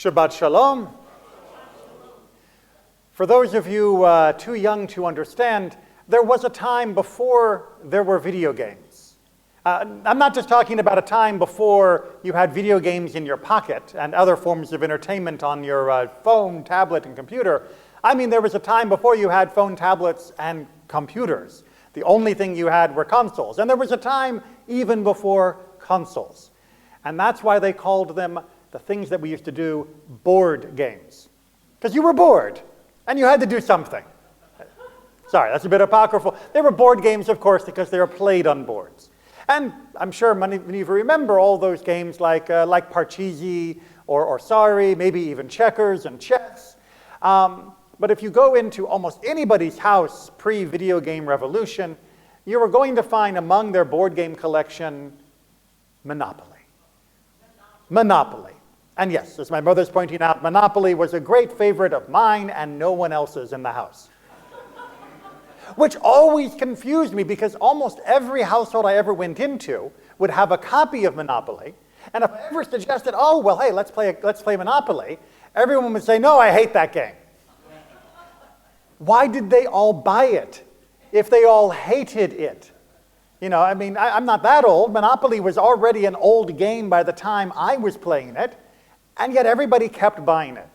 Shabbat Shalom. For those of you too young to understand, there was a time before there were video games. I'm not just talking about a time before you had video games in your pocket and other forms of entertainment on your phone, tablet, and computer. I mean, there was a time before you had phone, tablets, and computers. The only thing you had were consoles. And there was a time even before consoles. And that's why they called them, the things that we used to do, board games. Because you were bored, and you had to do something. Sorry, that's a bit apocryphal. They were board games, of course, because they were played on boards. And I'm sure many of you remember all those games like Parcheesi or Sorry, maybe even checkers and chess. But if you go into almost anybody's house pre-video game revolution, you are going to find among their board game collection Monopoly. Monopoly. And yes, as my mother's pointing out, Monopoly was a great favorite of mine and no one else's in the house. Which always confused me because almost every household I ever went into would have a copy of Monopoly. And if I ever suggested, oh, well, hey, let's play Monopoly, everyone would say, no, I hate that game. Why did they all buy it if they all hated it? You know, I mean, I'm not that old. Monopoly was already an old game by the time I was playing it, and yet everybody kept buying it.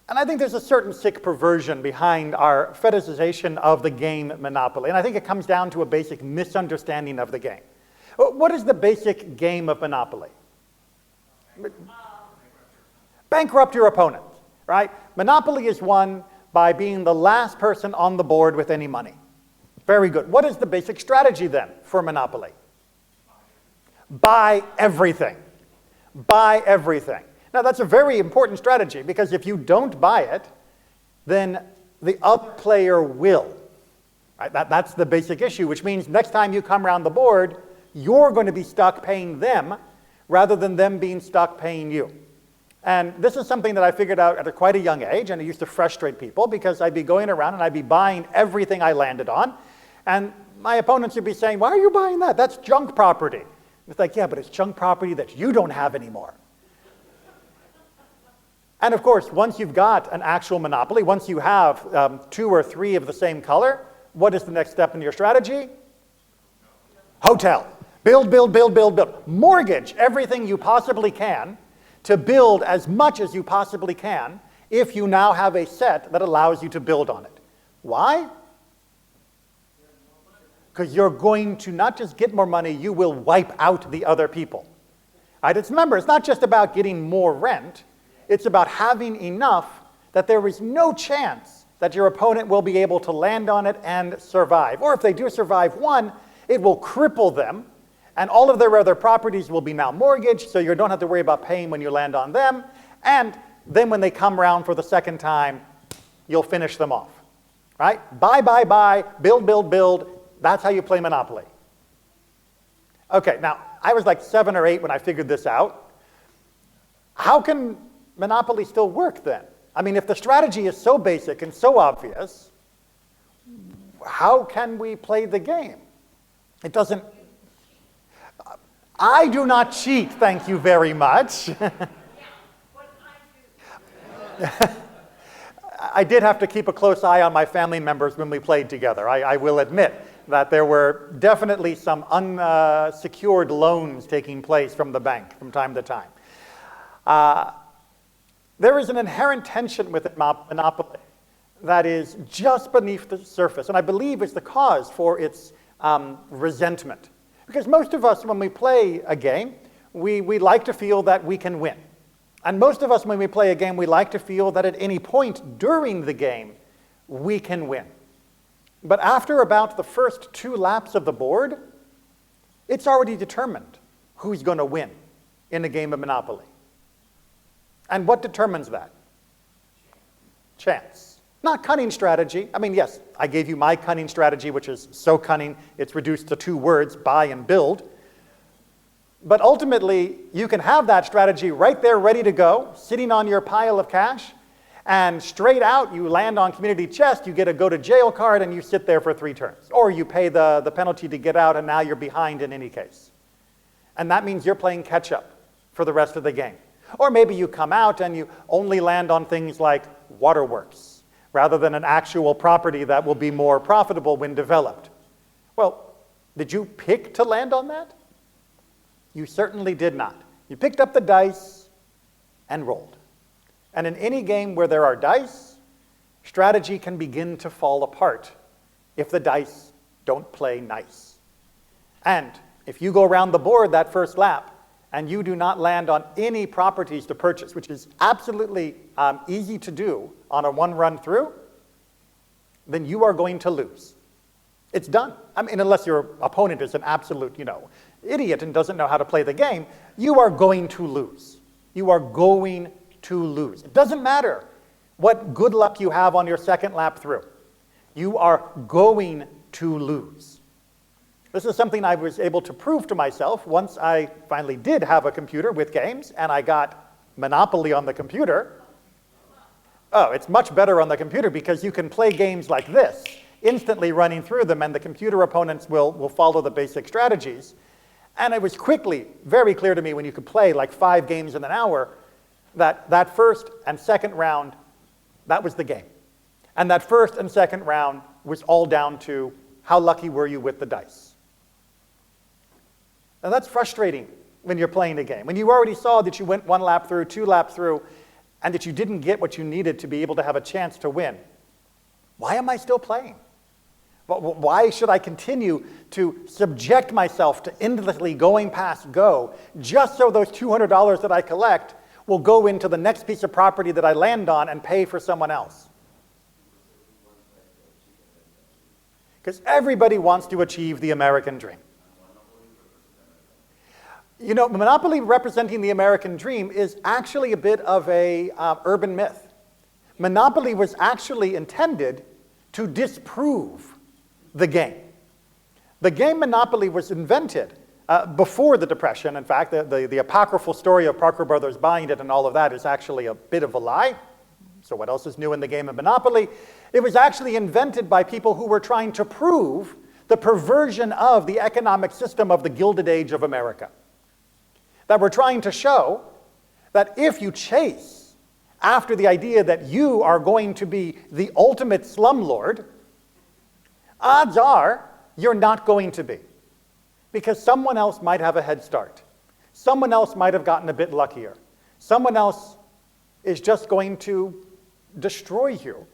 And I think there's a certain sick perversion behind our fetishization of the game Monopoly, and I think it comes down to a basic misunderstanding of the game. What is the basic game of Monopoly? Bankrupt your opponent, right? Monopoly is won by being the last person on the board with any money. Very good. What is the basic strategy then for Monopoly? Buy everything. Buy everything. Now that's a very important strategy because if you don't buy it, then the other player will. Right? That's the basic issue, which means next time you come around the board, you're going to be stuck paying them rather than them being stuck paying you. And this is something that I figured out at quite a young age, and it used to frustrate people because I'd be going around and I'd be buying everything I landed on, and my opponents would be saying, why are you buying that? That's junk property. It's like, yeah, but it's junk property that you don't have anymore. And of course, once you've got an actual monopoly, once you have 2 or 3 of the same color, what is the next step in your strategy? Hotel. Build, build, build, build, build. Mortgage everything you possibly can to build as much as you possibly can if you now have a set that allows you to build on it. Why? Because you're going to not just get more money, you will wipe out the other people. Right? Remember, it's not just about getting more rent. It's about having enough that there is no chance that your opponent will be able to land on it and survive. Or if they do survive one, it will cripple them, and all of their other properties will be now mortgaged, so you don't have to worry about paying when you land on them. And then when they come around for the second time, you'll finish them off. Right? Buy, buy, buy, build, build, build. That's how you play Monopoly. Okay, now, I was like 7 or 8 when I figured this out. How can Monopoly still work then? I mean, if the strategy is so basic and so obvious, how can we play the game? It doesn't... I do not cheat, thank you very much. I did have to keep a close eye on my family members when we played together. I will admit that there were definitely some unsecured loans taking place from the bank from time to time. There is an inherent tension with Monopoly that is just beneath the surface, and I believe is the cause for its resentment. Because most of us, when we play a game, we like to feel that we can win. And most of us, when we play a game, we like to feel that at any point during the game, we can win. But after about the first 2 laps of the board, it's already determined who's going to win in a game of Monopoly. And what determines that? Chance. Not cunning strategy. I mean, yes, I gave you my cunning strategy, which is so cunning, it's reduced to 2 words, buy and build. But ultimately, you can have that strategy right there ready to go, sitting on your pile of cash, and straight out you land on community chest, you get a go-to-jail card, and you sit there for 3 turns. Or you pay the penalty to get out, and now you're behind in any case. And that means you're playing catch-up for the rest of the game. Or maybe you come out and you only land on things like waterworks, rather than an actual property that will be more profitable when developed. Well, did you pick to land on that? You certainly did not. You picked up the dice and rolled. And in any game where there are dice, strategy can begin to fall apart if the dice don't play nice. And if you go around the board that first lap and you do not land on any properties to purchase, which is absolutely easy to do on a one run through, then you are going to lose. It's done. I mean, unless your opponent is an absolute, idiot and doesn't know how to play the game, you are going to lose. You are going to lose. It doesn't matter what good luck you have on your second lap through. You are going to lose. This is something I was able to prove to myself once I finally did have a computer with games and I got Monopoly on the computer. Oh, it's much better on the computer because you can play games like this, instantly running through them, and the computer opponents will follow the basic strategies. And it was quickly very clear to me when you could play like 5 games in an hour that first and second round, that was the game. And that first and second round was all down to how lucky were you with the dice. Now that's frustrating when you're playing a game. When you already saw that you went 1 lap through, 2 laps through, and that you didn't get what you needed to be able to have a chance to win. Why am I still playing? Why should I continue to subject myself to endlessly going past go just so those $200 that I collect will go into the next piece of property that I land on and pay for someone else? Because everybody wants to achieve the American dream. Monopoly representing the American dream is actually a bit of a urban myth. Monopoly was actually intended to disprove the game. The game Monopoly was invented before the Depression. In fact, the apocryphal story of Parker Brothers buying it and all of that is actually a bit of a lie. So what else is new in the game of Monopoly? It was actually invented by people who were trying to prove the perversion of the economic system of the Gilded Age of America. That we're trying to show that if you chase after the idea that you are going to be the ultimate slumlord, odds are you're not going to be. Because someone else might have a head start. Someone else might have gotten a bit luckier. Someone else is just going to destroy you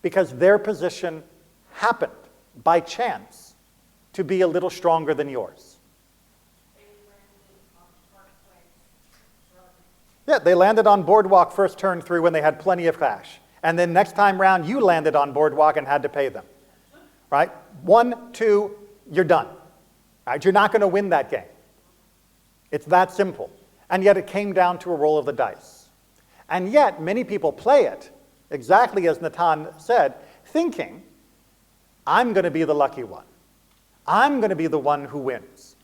because their position happened by chance to be a little stronger than yours. Yeah, they landed on Boardwalk first turn through when they had plenty of cash. And then next time round, you landed on Boardwalk and had to pay them. Right? 1, 2, you're done. Right? You're not going to win that game. It's that simple. And yet it came down to a roll of the dice. And yet many people play it, exactly as Natan said, thinking, I'm going to be the lucky one. I'm going to be the one who wins.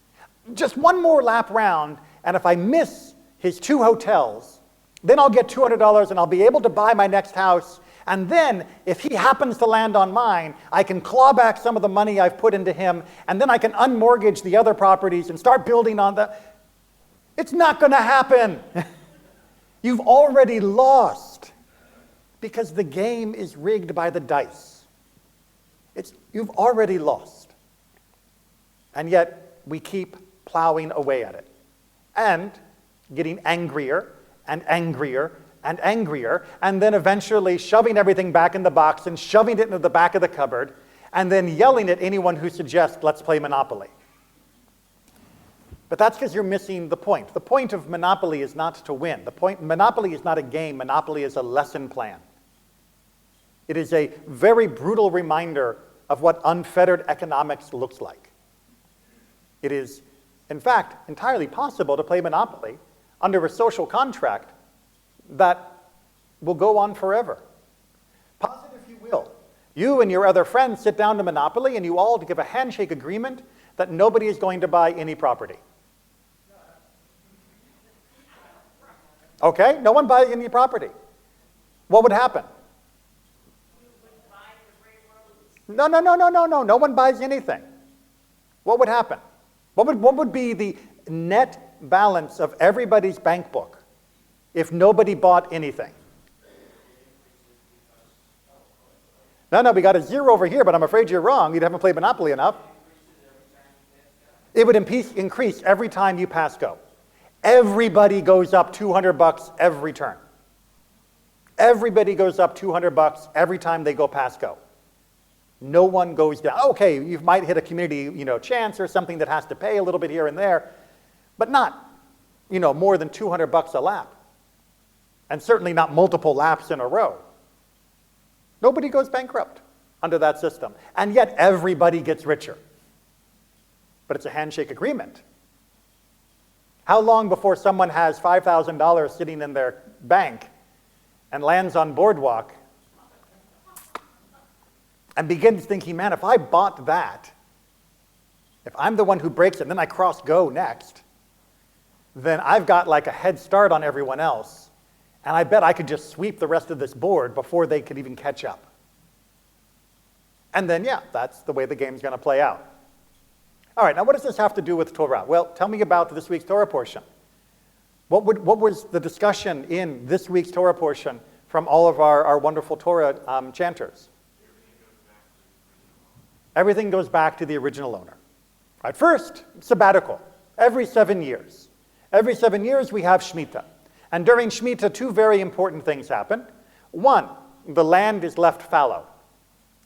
Just one more lap round, and if I miss his 2 hotels, then I'll get $200 and I'll be able to buy my next house. And then if he happens to land on mine, I can claw back some of the money I've put into him, and then I can unmortgage the other properties and start building on the... It's not going to happen. You've already lost because the game is rigged by the dice. You've already lost. And yet we keep plowing away at it and getting angrier and angrier and angrier, and then eventually shoving everything back in the box and shoving it into the back of the cupboard, and then yelling at anyone who suggests, let's play Monopoly. But that's because you're missing the point. The point of Monopoly is not to win. Monopoly is not a game. Monopoly is a lesson plan. It is a very brutal reminder of what unfettered economics looks like. It is, in fact, entirely possible to play Monopoly under a social contract that will go on forever. Pause it if you will. You and your other friends sit down to Monopoly and you all give a handshake agreement that nobody is going to buy any property. Okay? No one buys any property. What would happen? No. No one buys anything. What would happen? What would be the net balance of everybody's bank book if nobody bought anything? No, we got a 0 over here, but I'm afraid you're wrong. You haven't played Monopoly enough. It would increase every time you pass go. Everybody goes up $200 every turn. Everybody goes up $200 every time they go past go. No one goes down. Okay, you might hit a community, chance or something that has to pay a little bit here and there, but not, more than $200 a lap. And certainly not multiple laps in a row. Nobody goes bankrupt under that system. And yet everybody gets richer. But it's a handshake agreement. How long before someone has $5,000 sitting in their bank and lands on Boardwalk and begins thinking, man, if I bought that, if I'm the one who breaks it and then I cross go next, then I've got like a head start on everyone else. And I bet I could just sweep the rest of this board before they could even catch up. And then, yeah, that's the way the game's going to play out. All right, now what does this have to do with Torah? Well, tell me about this week's Torah portion. What was the discussion in this week's Torah portion from all of our wonderful Torah chanters? Everything goes back to the original owner. Right, first, sabbatical, every 7 years. Every 7 years we have Shemitah. And during Shemitah, 2 very important things happen. One, the land is left fallow.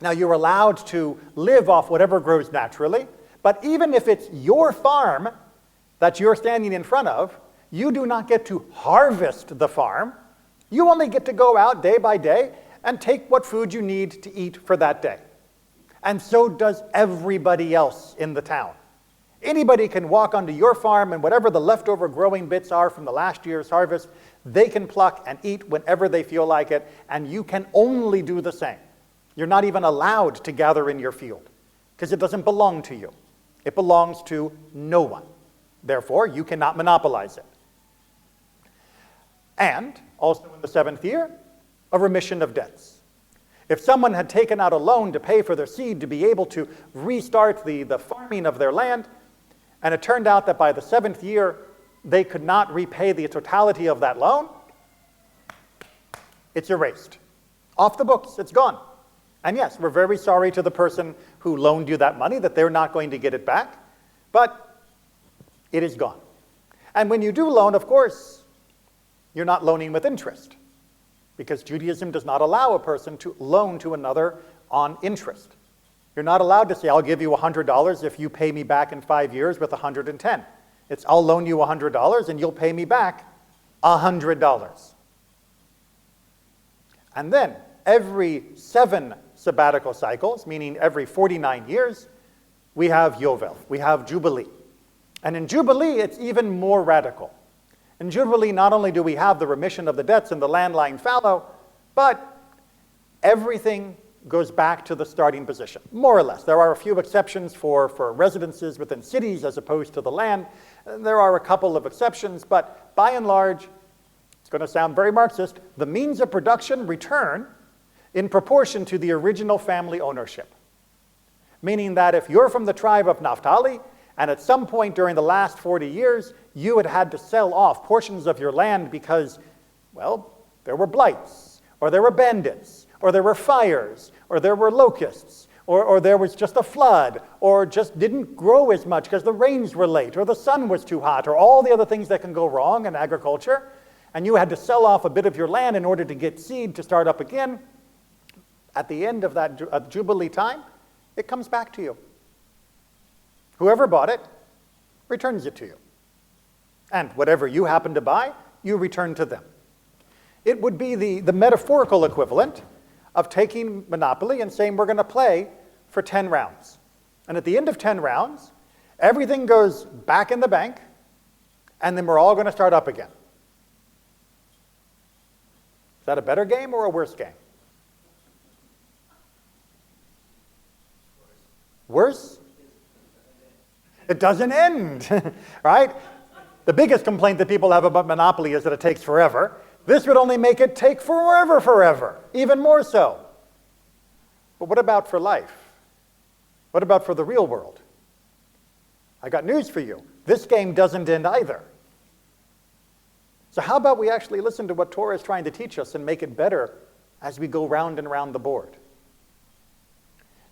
Now, you're allowed to live off whatever grows naturally, but even if it's your farm that you're standing in front of, you do not get to harvest the farm. You only get to go out day by day and take what food you need to eat for that day. And so does everybody else in the town. Anybody can walk onto your farm, and whatever the leftover growing bits are from the last year's harvest, they can pluck and eat whenever they feel like it, and you can only do the same. You're not even allowed to gather in your field, because it doesn't belong to you. It belongs to no one. Therefore, you cannot monopolize it. And, also in the 7th year, a remission of debts. If someone had taken out a loan to pay for their seed to be able to restart the farming of their land, and it turned out that by the 7th year, they could not repay the totality of that loan, it's erased. Off the books, it's gone. And yes, we're very sorry to the person who loaned you that money that they're not going to get it back, but it is gone. And when you do loan, of course, you're not loaning with interest, because Judaism does not allow a person to loan to another on interest. You're not allowed to say, I'll give you $100 if you pay me back in 5 years with $110. It's, I'll loan you $100 and you'll pay me back $100. And then, every 7 sabbatical cycles, meaning every 49 years, we have Yovel, we have Jubilee. And in Jubilee, it's even more radical. In Jubilee, not only do we have the remission of the debts and the land lying fallow, but everything goes back to the starting position, more or less. There are a few exceptions for residences within cities as opposed to the land. There are a couple of exceptions, but by and large, it's going to sound very Marxist, the means of production return in proportion to the original family ownership. Meaning that if you're from the tribe of Naphtali, and at some point during the last 40 years, you had to sell off portions of your land because, well, there were blights, or there were bandits, or there were fires, or there were locusts, or there was just a flood, or just didn't grow as much because the rains were late, or the sun was too hot, or all the other things that can go wrong in agriculture, and you had to sell off a bit of your land in order to get seed to start up again. At the end of that Jubilee time, it comes back to you. Whoever bought it returns it to you. And whatever you happen to buy, you return to them. It would be the metaphorical equivalent of taking Monopoly and saying we're going to play for 10 rounds. And at the end of 10 rounds, everything goes back in the bank, and then we're all going to start up again. Is that a better game or a worse game? Worse? It doesn't end, right? The biggest complaint that people have about Monopoly is that it takes forever. This would only make it take forever, even more so. But what about for life? What about for the real world? I got news for you. This game doesn't end either. So how about we actually listen to what Torah is trying to teach us and make it better as we go round and round the board?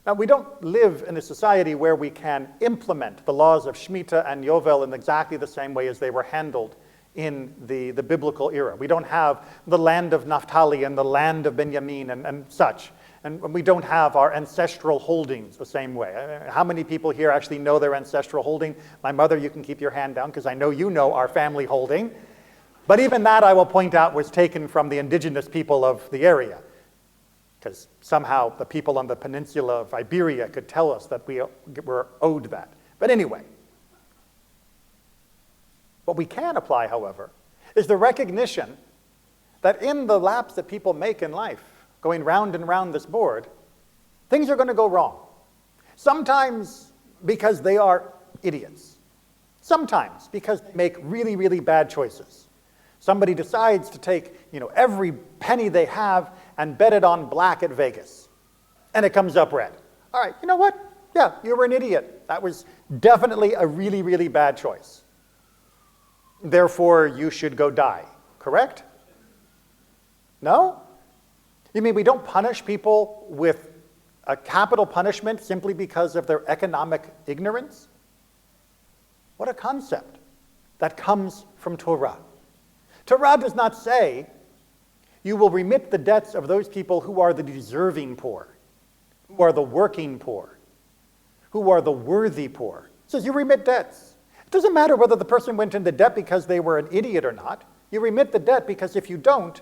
Now, we don't live in a society where we can implement the laws of Shemitah and Yovel in exactly the same way as they were handled in the biblical era. We don't have the land of Naphtali and the land of Benjamin and such. And we don't have our ancestral holdings the same way. How many people here actually know their ancestral holding? My mother, you can keep your hand down because I know you know our family holding. But even that, I will point out, was taken from the indigenous people of the area, because somehow the people on the peninsula of Iberia could tell us that we were owed that. But anyway, what we can apply, however, is the recognition that in the laps that people make in life, going round and round this board, things are going to go wrong. Sometimes because they are idiots. Sometimes because they make really, really bad choices. Somebody decides to take, every penny they have and bet it on black at Vegas. And it comes up red. All right, you know what? Yeah, you were an idiot. That was definitely a really, really bad choice. Therefore, you should go die. Correct? No? You mean we don't punish people with a capital punishment simply because of their economic ignorance? What a concept that comes from Torah. Torah does not say, you will remit the debts of those people who are the deserving poor, who are the working poor, who are the worthy poor. It says you remit debts. It doesn't matter whether the person went into debt because they were an idiot or not. You remit the debt because if you don't,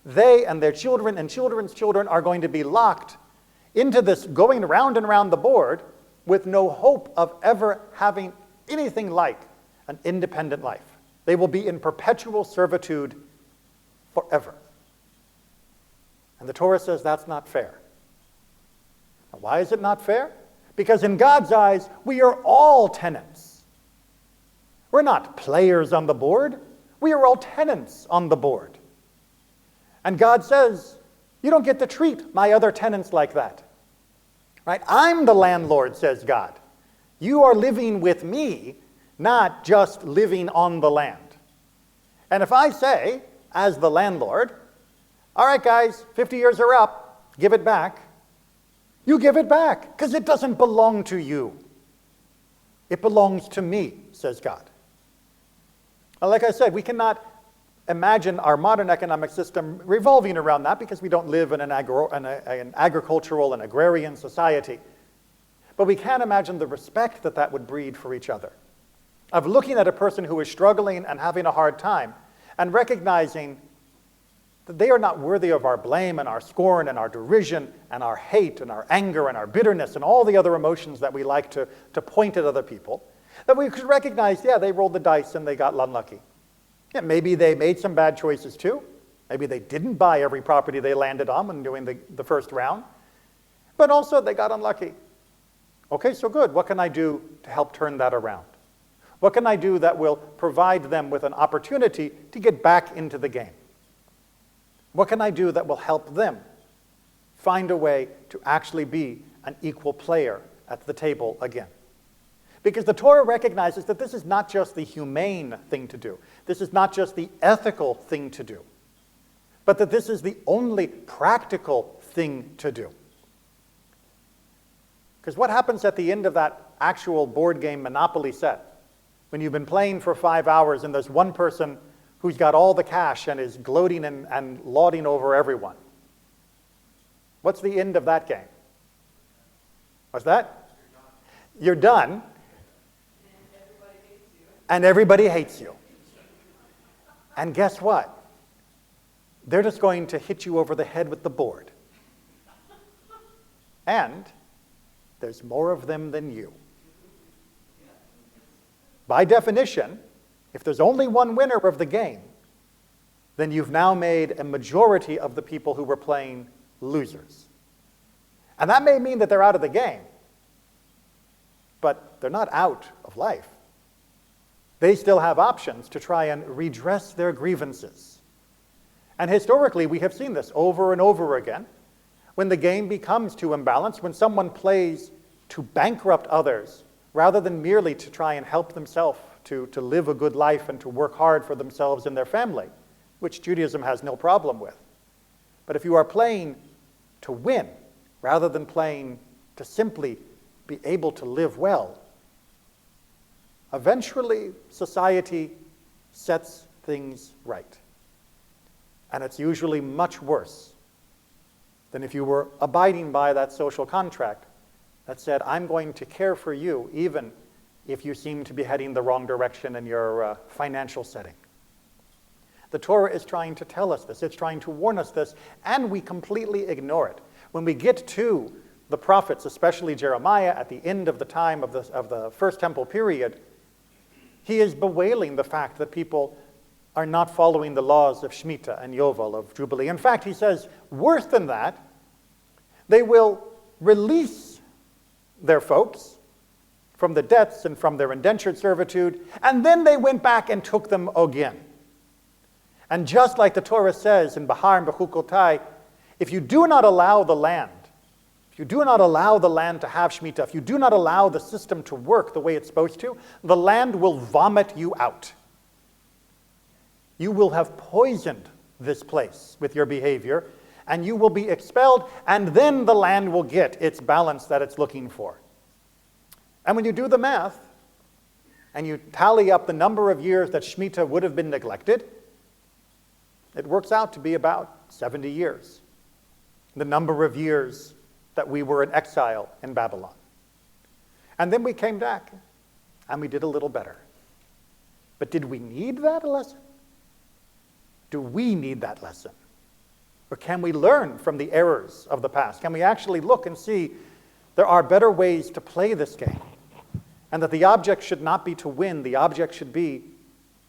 they and their children and children's children are going to be locked into this going round and round the board with no hope of ever having anything like an independent life. They will be in perpetual servitude forever. And the Torah says that's not fair. Now, why is it not fair? Because in God's eyes, we are all tenants. We're not players on the board. We are all tenants on the board. And God says, you don't get to treat my other tenants like that. Right? I'm the landlord, says God. You are living with me, not just living on the land. And if I say, as the landlord, all right, guys, 50 years are up, give it back, you give it back, because it doesn't belong to you. It belongs to me, says God. Now, like I said, we cannot imagine our modern economic system revolving around that because we don't live in an agricultural and agrarian society. But we can imagine the respect that that would breed for each other. Of looking at a person who is struggling and having a hard time and recognizing that they are not worthy of our blame and our scorn and our derision and our hate and our anger and our bitterness and all the other emotions that we like to point at other people, that we could recognize, yeah, they rolled the dice and they got unlucky. Yeah, maybe they made some bad choices too. Maybe they didn't buy every property they landed on when doing the first round. But also they got unlucky. Okay, so good. What can I do to help turn that around? What can I do that will provide them with an opportunity to get back into the game? What can I do that will help them find a way to actually be an equal player at the table again? Because the Torah recognizes that this is not just the humane thing to do. This is not just the ethical thing to do. But that this is the only practical thing to do. Because what happens at the end of that actual board game Monopoly set? When you've been playing for 5 hours and there's one person who's got all the cash and is gloating and lauding over everyone. What's the end of that game? What's that? You're done. And everybody hates you. And guess what? They're just going to hit you over the head with the board. And there's more of them than you. By definition, if there's only one winner of the game, then you've now made a majority of the people who were playing losers. And that may mean that they're out of the game, but they're not out of life. They still have options to try and redress their grievances. And historically, we have seen this over and over again. When the game becomes too imbalanced, when someone plays to bankrupt others, rather than merely to try and help themselves to live a good life and to work hard for themselves and their family, which Judaism has no problem with. But if you are playing to win rather than playing to simply be able to live well, eventually society sets things right. And it's usually much worse than if you were abiding by that social contract that said, I'm going to care for you even if you seem to be heading the wrong direction in your financial setting. The Torah is trying to tell us this. It's trying to warn us this, and we completely ignore it. When we get to the prophets, especially Jeremiah, at the end of the time of the First Temple period, he is bewailing the fact that people are not following the laws of Shemitah and Yovel, of Jubilee. In fact, he says, worse than that, they will release their folks from the debts and from their indentured servitude, and then they went back and took them again. And just like the Torah says in Behar and Bechukotai, if you do not allow the land, if you do not allow the land to have Shemitah, if you do not allow the system to work the way it's supposed to, the land will vomit you out. You will have poisoned this place with your behavior, and you will be expelled, and then the land will get its balance that it's looking for. And when you do the math, and you tally up the number of years that Shemitah would have been neglected, it works out to be about 70 years. The number of years that we were in exile in Babylon. And then we came back, and we did a little better. But did we need that lesson? Do we need that lesson? Or can we learn from the errors of the past? Can we actually look and see there are better ways to play this game? And that the object should not be to win, the object should be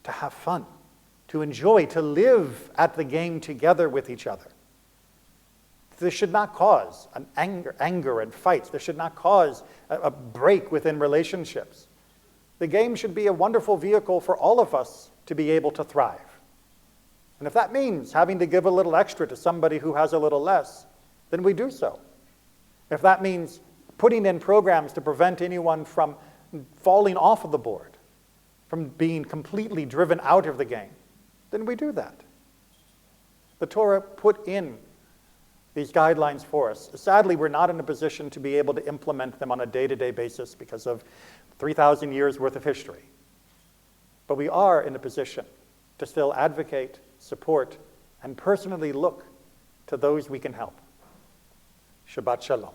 to have fun, to enjoy, to live at the game together with each other. This should not cause an anger and fights. This should not cause a break within relationships. The game should be a wonderful vehicle for all of us to be able to thrive. And if that means having to give a little extra to somebody who has a little less, then we do so. If that means putting in programs to prevent anyone from falling off of the board, from being completely driven out of the game, then we do that. The Torah put in these guidelines for us. Sadly, we're not in a position to be able to implement them on a day-to-day basis because of 3,000 years worth of history. But we are in a position to still advocate, support, and personally look to those we can help. Shabbat Shalom.